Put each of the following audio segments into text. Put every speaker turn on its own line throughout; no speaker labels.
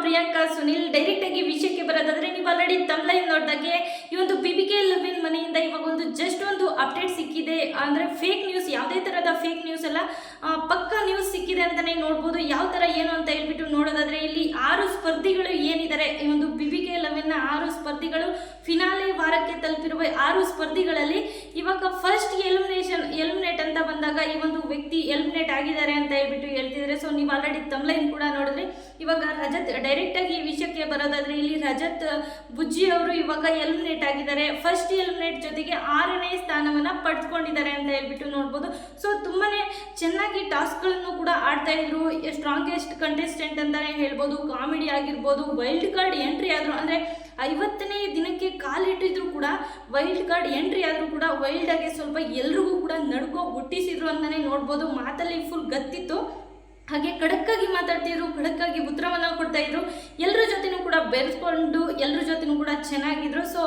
Priyanka Sunil. Direct ಆಗಿ ವಿಷಯಕ್ಕೆ ಬರೋದಾದ್ರೆ, ನೀವು ಆಲ್ರೆಡಿ ತಮ್ಲೈನ್ ನೋಡಿದಾಗೆ ಈ ಒಂದು BBK ಲವಿನ್ ಮನೆಯಿಂದ ಇವಾಗ ಒಂದು ಜಸ್ಟ್ ಒಂದು ಅಪ್ಡೇಟ್ ಸಿಕ್ಕಿದೆ. ಅಂದ್ರೆ ಫೇಕ್ ನ್ಯೂಸ್, ಯಾವುದೇ ತರಹದ ಫೇಕ್ ನ್ಯೂಸ್ ಅಲ್ಲ, ಪಕ್ಕಾ ನ್ಯೂಸ್ ಸಿಕ್ಕಿದೆ ಅಂತಾನೆ ನೋಡ್ಬೋದು. ಯಾವ ತರ ಏನು ಅಂತ ಹೇಳ್ಬಿಟ್ಟು ನೋಡೋದಾದ್ರೆ, ಇಲ್ಲಿ 6 ಸ್ಪರ್ಧಿಗಳು ಏನಿದ್ದಾರೆ, ಈ ಒಂದು BBK ಲವಿನ್ 6 ಸ್ಪರ್ಧಿಗಳು ಫಿನಾಲೆ ವಾರಕ್ಕೆ ತಲುಪಿರುವ 6 ಸ್ಪರ್ಧಿಗಳಲ್ಲಿ ಇವಾಗ ಫಸ್ಟ್ ಎಲಿಮಿನೇಟ್ ಅಂತ ಬಂದಾಗ ಈ ಒಂದು ವ್ಯಕ್ತಿ ಎಲಿಮಿನೇಟ್ ಆಗಿದ್ದಾರೆ ಅಂತ ಹೇಳ್ಬಿಟ್ಟು ಹೇಳ್ತಿದ್ದಾರೆ. ಸೊ ನೀವು ಆಲ್ರೆಡಿ ತಮ್ಲೈನ್ ಕೂಡ ನೋಡಿದ್ರೆ, ಇವಾಗ ರಜತ್ ಡೈರೆಕ್ಟ್ ಆಗಿ ಈ ವಿಷಯಕ್ಕೆ ಬರೋದಾದ್ರೆ, ಇಲ್ಲಿ ರಜತ್ ಬುಜ್ಜಿ ಅವರು ಇವಾಗ ಎಲಿಮಿನೇಟ್ ಆಗಿದ್ದಾರೆ. ಫಸ್ಟ್ ಎಲಿಮಿನೇಟ್ ಜೊತೆಗೆ 6ನೇ ಸ್ಥಾನವನ್ನ ಪಡೆದುಕೊಂಡಿದ್ದಾರೆ ಅಂತ ಹೇಳ್ಬಿಟ್ಟು ನೋಡ್ಬೋದು. ಸೊ ತುಂಬಾನೇ ಚೆನ್ನಾಗಿ ಟಾಸ್ಕ್ಗಳನ್ನು ಕೂಡ ಆಡ್ತಾ ಇದ್ರು. ಸ್ಟ್ರಾಂಗೆಸ್ಟ್ ಕಂಟೆಸ್ಟೆಂಟ್ ಅಂತಾನೆ ಹೇಳ್ಬೋದು. ಕಾಮಿಡಿ ಆಗಿರ್ಬೋದು, ವೈಲ್ಡ್ ಕಾರ್ಡ್ ಎಂಟ್ರಿ ಆದ್ರು, ಅಂದ್ರೆ 50ನೇ ದಿನಕ್ಕೆ ಕಾಲಿಟ್ಟಿದ್ರು ಕೂಡ ವೈಲ್ಡ್ ಕಾರ್ಡ್ ಎಂಟ್ರಿ ಆದ್ರೂ ಕೂಡ ವೈಲ್ಡ್ ಆಗಿ ಸ್ವಲ್ಪ ಎಲ್ರಿಗೂ ಕೂಡ ನಡ್ಕೋ ಹುಟ್ಟಿಸಿದ್ರು ಅಂತಾನೆ ನೋಡ್ಬೋದು. ಮಾತಲ್ಲಿ ಫುಲ್ ಗತ್ತಿತ್ತು. ಹಾಗೆ ಖಡಕ್ಕಾಗಿ ಮಾತಾಡ್ತಿದ್ರು, ಖಡಕ್ಕಾಗಿ ಉತ್ತರವನ್ನ ಕೊಡ್ತಾ ಇದ್ರು. ಎಲ್ಲರ ಜೊತೆನೂ ಕೂಡ ಬೆರೆಸ್ಕೊಂಡು ಎಲ್ಲರ ಜೊತೆನೂ ಕೂಡ ಚೆನ್ನಾಗಿದ್ರು. ಸೊ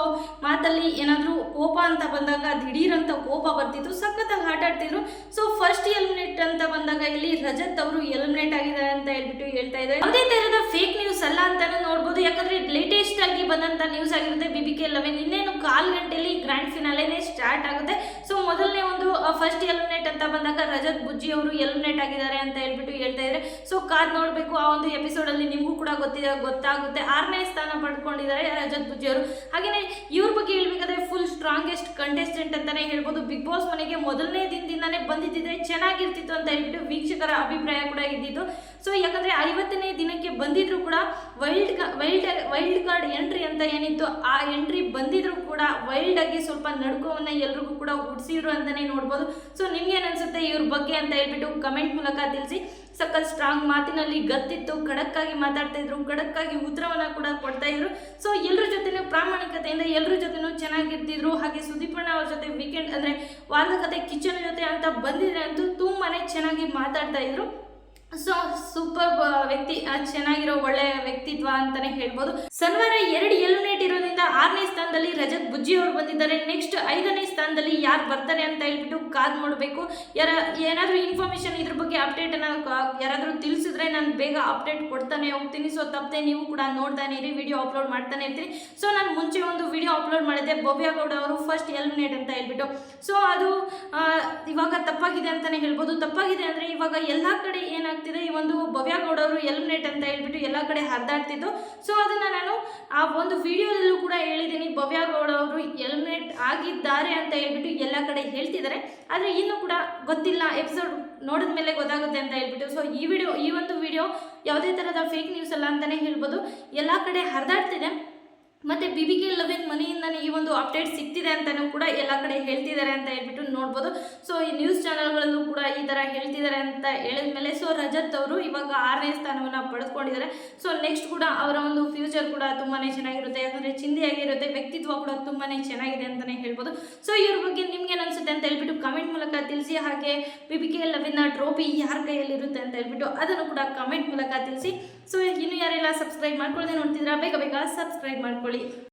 ಮಾತಲ್ಲಿ ಏನಾದರೂ ಕೋಪ ಅಂತ ಬಂದಾಗ ದಿಢೀರ್ ಅಂತ ಕೋಪ ಬರ್ತಿತ್ತು, ಸಖತ್ತಾಗಿ ಆಟ ಆಡ್ತಿದ್ರು. ಸೊ ಫಸ್ಟ್ ಎಲಿಮಿನೇಟ್ ಅಂತ ಬಂದಾಗ ಇಲ್ಲಿ ರಜತ್ ಅವರು ಎಲಿಮಿನೇಟ್ ಆಗಿದ್ದಾರೆ ಅಂತ ಹೇಳ್ಬಿಟ್ಟು ಹೇಳ್ತಾ ಇದ್ದಾರೆ. ಅದೇ ತರಹದ ಫೇಕ್ ನ್ಯೂಸ್ ಅಲ್ಲ ಅಂತಾನು ನೋಡ್ಬೋದು. ಯಾಕಂದ್ರೆ ಲೇಟೆಸ್ಟ್ ಆಗಿ ಬಂದಂತ ನ್ಯೂಸ್ ಆಗಿರುತ್ತೆ. BBK ಲವಿನ್ ಇನ್ನೇನು 1/4 ಗಂಟೆಯಲ್ಲಿ ಗ್ರ್ಯಾಂಡ್ ಫಿನಾಲೆನೇ ಸ್ಟಾರ್ಟ್ ಆಗುತ್ತೆ. ಸೊ ಮೊದಲನೇ ಒಂದು ಫಸ್ಟ್ ಎಲಿಮಿನೇಟ್ ಅಂತ ಬಂದಾಗ ರಜತ್ ಬುಜ್ಜಿ ಅವರು ಎಲಿಮಿನೇಟ್ ಆಗಿದ್ದಾರೆ ಅಂತ ಹೇಳ್ಬಿಟ್ಟು ಹೇಳ್ತಾ ಇದ್ದಾರೆ. ಸೊ ಕಾದ್ ನೋಡ್ಬೇಕು, ಆ ಒಂದು ಎಪಿಸೋಡ್ ಅಲ್ಲಿ ನಿಮಗೂ ಕೂಡ ಗೊತ್ತಾಗುತ್ತೆ. 6ನೇ ಸ್ಥಾನ ಪಡ್ಕೊಂಡಿದ್ದಾರೆ ರಜತ್ ಬುಜ್ಜಿ ಅವರು. ಹಾಗೇನೆ ಇವ್ರ ಬಗ್ಗೆ ಹೇಳ್ಬೇಕಾದ್ರೆ ಫುಲ್ ಸ್ಟ್ರಾಂಗೆಸ್ಟ್ ಕಂಟೆಸ್ಟೆಂಟ್ ಅಂತಾನೆ ಹೇಳ್ಬೋದು. ಬಿಗ್ ಬಾಸ್ ಮನೆಗೆ ಮೊದಲನೇ ದಿನದಿಂದಾನೇ ಬಂದಿದ್ದಿದ್ರೆ ಚೆನ್ನಾಗಿರ್ತಿತ್ತು ಅಂತ ಹೇಳ್ಬಿಟ್ಟು ವೀಕ್ಷಕರ ಅಭಿಪ್ರಾಯ ಕೂಡ ಇದ್ದಿದ್ದು. ಸೊ ಯಾಕಂದ್ರೆ 50ನೇ ದಿನಕ್ಕೆ ಬಂದಿದ್ರು ಕೂಡ ವೈಲ್ಡ್ ಕಾರ್ಡ್ ಎಂಟ್ರಿ ಅಂತ ಏನಿತ್ತು, ಆ ಎಂಟ್ರಿ ಬಂದಿದ್ರು ಕೂಡ ವೈಲ್ಡ್ ಆಗಿ ಸ್ವಲ್ಪ ನಡ್ಕೋವನ್ನ ಎಲ್ರಿಗೂ ಕೂಡ ಹುಡ್ಸಿದ್ರು ಅಂತಾನೆ ನೋಡ್ಬೋದು. ಸೊ ನಿಮ್ಗೆ ಏನ್ ಅನ್ಸುತ್ತೆ ಇವ್ರ ಬಗ್ಗೆ ಅಂತ ಹೇಳ್ಬಿಟ್ಟು ಕಮೆಂಟ್ ಮೂಲಕ ತಿಳಿಸಿ. ಸಖತ್ ಸ್ಟ್ರಾಂಗ್ ಮಾತಿನಲ್ಲಿ ಗತ್ತಿತ್ತು, ಖಡಕ್ಕಾಗಿ ಮಾತಾಡ್ತಾ ಇದ್ರು, ಖಡಕ್ಕಾಗಿ ಉತ್ತರವನ್ನ ಕೂಡ ಕೊಡ್ತಾ ಇದ್ರು. ಸೊ ಎಲ್ಲರ ಜೊತೆನೂ ಪ್ರಾಮಾಣಿಕತೆಯಿಂದ ಎಲ್ಲರ ಜೊತೆನೂ ಚೆನ್ನಾಗಿರ್ತಿದ್ರು. ಹಾಗೆ ಸುದೀಪಣ್ಣ ಅವ್ರ ಜೊತೆ ವೀಕೆಂಡ್ ಅಂದ್ರೆ ವಾರದ ಕತೆ ಕಿಚನ್ ಜೊತೆ ಅಂತ ಬಂದಿದ್ರೆ ಅಂತೂ ತುಂಬಾನೇ ಚೆನ್ನಾಗಿ ಮಾತಾಡ್ತಾ ಇದ್ರು. ಸೊ ಸೂಪರ್ ವ್ಯಕ್ತಿ, ಚೆನ್ನಾಗಿರೋ ಒಳ್ಳೆ ವ್ಯಕ್ತಿತ್ವ ಅಂತಾನೆ ಹೇಳ್ಬೋದು. ಶನಿವಾರ 2 ಎಲಿಮಿನೇಟ್ ಇರೋದ್ರಿಂದ 6ನೇ ಸ್ಥಾನದಲ್ಲಿ ರಜತ್ ಬುಜ್ಜಿ ಅವರು ಬಂದಿದ್ದಾರೆ. ನೆಕ್ಸ್ಟ್ 5ನೇ ಸ್ಥಾನದಲ್ಲಿ ಯಾರು ಬರ್ತಾರೆ ಅಂತ ಹೇಳ್ಬಿಟ್ಟು ಕಾದ್ ನೋಡಬೇಕು. ಏನಾದರೂ ಇನ್ಫಾರ್ಮೇಶನ್ ಇದ್ರ ಬಗ್ಗೆ ಅಪ್ಡೇಟ್ ಯಾರಾದರೂ ತಿಳಿಸಿದ್ರೆ ನಾನು ಬೇಗ ಅಪ್ಡೇಟ್ ಕೊಡ್ತಾನೆ ಹೋಗ್ತೀನಿ. ಸೊ ತಪ್ಪದೆ ನೀವು ಕೂಡ ನೋಡ್ತಾನೆ ಇರಿ, ವಿಡಿಯೋ ಅಪ್ಲೋಡ್ ಮಾಡ್ತಾನೆ ಇರ್ತೀನಿ. ಸೊ ನಾನು ಮುಂಚೆ ಒಂದು ವಿಡಿಯೋ ಅಪ್ಲೋಡ್ ಮಾಡಿದ್ದೆ, ಭವ್ಯ ಗೌಡ ಅವರು ಫಸ್ಟ್ ಎಲಿಮಿನೇಟ್ ಅಂತ ಹೇಳ್ಬಿಟ್ಟು. ಸೊ ಅದು ಇವಾಗ ತಪ್ಪಾಗಿದೆ ಅಂತಾನೆ ಹೇಳ್ಬೋದು. ತಪ್ಪಾಗಿದೆ ಅಂದ್ರೆ ಇವಾಗ ಎಲ್ಲಾ ಕಡೆ ಏನಾಗ್ತಿದೆ, ಈ ಒಂದು ಭವ್ಯ ಗೌಡ ಅವರು ಎಲಿಮಿನೇಟ್ ಅಂತ ಹೇಳ್ಬಿಟ್ಟು ಎಲ್ಲ ಕಡೆ ಹರಿದಾಡ್ತಿದ್ದು. ಸೊ ಅದನ್ನ ನಾನು ಆ ಒಂದು ವಿಡಿಯೋದಲ್ಲೂ ಕೂಡ ಹೇಳಿದ್ದೀನಿ, ಭವ್ಯ ಗೌಡ ಅವರು ಎಲಿಮಿನೇಟ್ ಆಗಿದ್ದಾರೆ ಅಂತ ಹೇಳ್ಬಿಟ್ಟು ಎಲ್ಲ ಕಡೆ ಹೇಳ್ತಿದ್ದಾರೆ. ಆದರೆ ಇನ್ನೂ ಕೂಡ ಗೊತ್ತಿಲ್ಲ, ಎಪಿಸೋಡ್ ನೋಡಿದ ಮೇಲೆ ಗೊತ್ತಾಗುತ್ತೆ ಅಂತ ಹೇಳ್ಬಿಟ್ಟು. ಸೊ ಈ ಒಂದು ವಿಡಿಯೋ ಯಾವುದೇ ಥರದ ಫೇಕ್ ನ್ಯೂಸ್ ಅಲ್ಲ ಅಂತಾನೆ ಹೇಳ್ಬೋದು. ಎಲ್ಲ ಕಡೆ ಹರಿದಾಡ್ತಿದೆ. ಮತ್ತೆ BBK ಲವಿನ್ ಮನೆಯಿಂದನೇ ಈ ಒಂದು ಅಪ್ಡೇಟ್ ಸಿಗ್ತಿದೆ ಅಂತಾನೂ ಕೂಡ ಎಲ್ಲ ಕಡೆ ಹೇಳ್ತಿದ್ದಾರೆ ಅಂತ ಹೇಳ್ಬಿಟ್ಟು ನೋಡ್ಬೋದು. ಸೊ ಈ ನ್ಯೂಸ್ ಚಾನೆಲ್ಗಳಲ್ಲೂ ಕೂಡ ಈ ಥರ ಹೇಳ್ತಿದ್ದಾರೆ ಅಂತ ಹೇಳಿದ್ಮೇಲೆ ಸೊ ರಜತ್ ಅವರು ಇವಾಗ 6ನೇ ಸ್ಥಾನವನ್ನು ಪಡೆದುಕೊಂಡಿದ್ದಾರೆ. ಸೊ ನೆಕ್ಸ್ಟ್ ಕೂಡ ಅವರ ಒಂದು ಫ್ಯೂಚರ್ ಕೂಡ ತುಂಬಾ ಚೆನ್ನಾಗಿರುತ್ತೆ. ಯಾಕಂದರೆ ಚಿಂದಿಯಾಗಿರುತ್ತೆ, ವ್ಯಕ್ತಿತ್ವ ಕೂಡ ತುಂಬಾ ಚೆನ್ನಾಗಿದೆ ಅಂತಲೇ ಹೇಳ್ಬೋದು. ಸೊ ಇವ್ರ ಬಗ್ಗೆ ನಿಮ್ಗೆ ಅನಿಸುತ್ತೆ ಅಂತ ಹೇಳ್ಬಿಟ್ಟು ಕಮೆಂಟ್ ಮೂಲಕ ತಿಳಿಸಿ. ಹಾಗೆ BBK ಲವಿನ್ ಟ್ರೋಫಿ ಯಾರ ಕೈಯಲ್ಲಿರುತ್ತೆ ಅಂತ ಹೇಳ್ಬಿಟ್ಟು ಅದನ್ನು ಕೂಡ ಕಮೆಂಟ್ ಮೂಲಕ ತಿಳಿಸಿ. ಸೊ ಇನ್ನು ಯಾರೆಲ್ಲ ಸಬ್ಸ್ಕ್ರೈಬ್ ಮಾಡ್ಕೊಳ್ಳದೆ ನೋಡ್ತಿದ್ದೀರಾ, ಬೇಗ ಸಬ್ಸ್ಕ್ರೈಬ್ ಮಾಡ್ಕೊಳ್ಳಿ.